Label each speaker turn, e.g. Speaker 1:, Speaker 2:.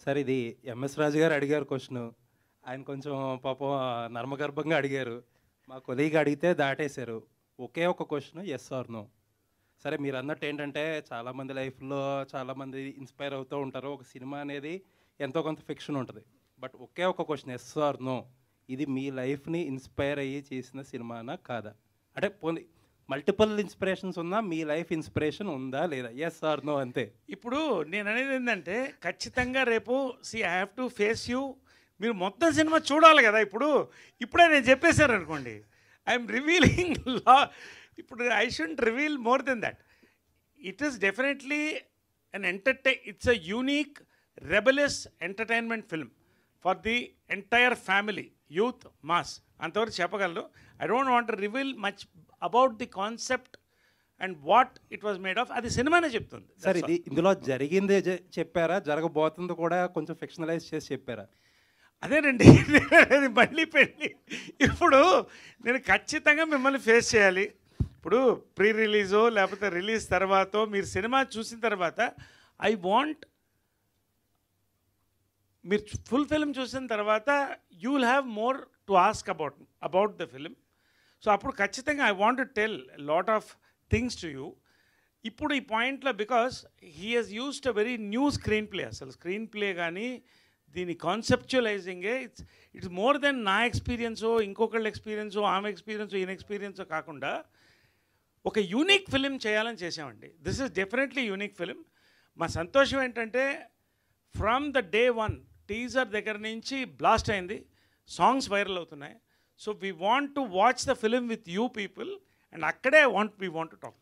Speaker 1: Sir ఇది MS రాజు గారు అడిగారు క్వశ్చను. ఆయన కొంచెం పాపం నర్మగర్భంగా అడిగారు. మా కొలీగ్ అడిగితే దాటేశారు. ఒకే ఒక క్వశ్చన్ యెస్ ఆర్ నో. సరే మీరన్నట్టు ఏంటంటే చాలామంది లైఫ్‌లో చాలామంది ఇన్‌స్పైర్ అవుతూ ఉంటారు. ఒక సినిమా అనేది ఎంతో కొంత ఫిక్షన్ ఉంటది. బట్ ఒకే ఒక క్వశ్చన్ యెస్ ఆర్ నో. ఇది మీ లైఫ్‌ని ఇన్‌స్పైర్ అయ్యి చేసిన సినిమానా? కాదా? అంటే పోనీ మల్టిపుల్ ఇన్‌స్పిరేషన్స్ ఉన్నా మీ లైఫ్ ఇన్‌స్పిరేషన్ ఉందా? లేదా? యెస్ ఆర్ నో అంతే.
Speaker 2: ఇప్పుడు నేననేది ఏంటంటే ఖచ్చితంగా రేపు I have to face you. మీరు మొత్తం సినిమా చూడాలి కదా. ఇప్పుడే నేను చెప్పేశాను అనుకోండి, ఐఎమ్ రివీలింగ్ లా. ఇప్పుడు I should reveal more than that. It is definitely it's a unique rebellious entertainment film for the entire family, youth, mass. అంతవరకు చెప్పగలను. I don't want to reveal much about the concept and what it was made of. అది సినిమానే చెప్తుంది.
Speaker 1: Sir ఇది ఇందులో జరిగిందే చెప్పారా? జరగబోతుంది కూడా కొంచెం ఫిక్షనలైజ్ చేసి చెప్పారా?
Speaker 2: అదేనండి. అది మళ్ళీ పెళ్ళి. ఇప్పుడు నేను ఖచ్చితంగా మిమ్మల్ని ఫేస్ చేయాలి. ఇప్పుడు ప్రీ రిలీజో లేకపోతే రిలీజ్ తర్వాతో మీరు సినిమా చూసిన తర్వాత ఐ వాంట్, మీరు ఫుల్ ఫిల్మ్ చూసిన తర్వాత you will have more to ask about the film. So అప్పుడు ఖచ్చితంగా I want to tell lot of things to you. ఇప్పుడు ఈ పాయింట్లో because he has used a very new screen play. అసలు screen play కానీ దీని కాన్సెప్చువలైజింగే ఇట్స్ మోర్ దెన్ నా ఎక్స్పీరియన్సో ఇంకొకళ్ళ ఎక్స్పీరియన్సో ఆమె ఎక్స్పీరియన్సో ఈయన ఎక్స్పీరియన్సో కాకుండా ఒక యూనిక్ ఫిలిం చేయాలని చేసామండి. This is definitely unique film. మా సంతోషం ఏంటంటే from the day one teaser దగ్గర నుంచి బ్లాస్ట్ అయింది, సాంగ్స్ వైరల్ అవుతున్నాయి. So we want to watch the film with you people and అక్కడే వీ వాంట్ టు టాక్.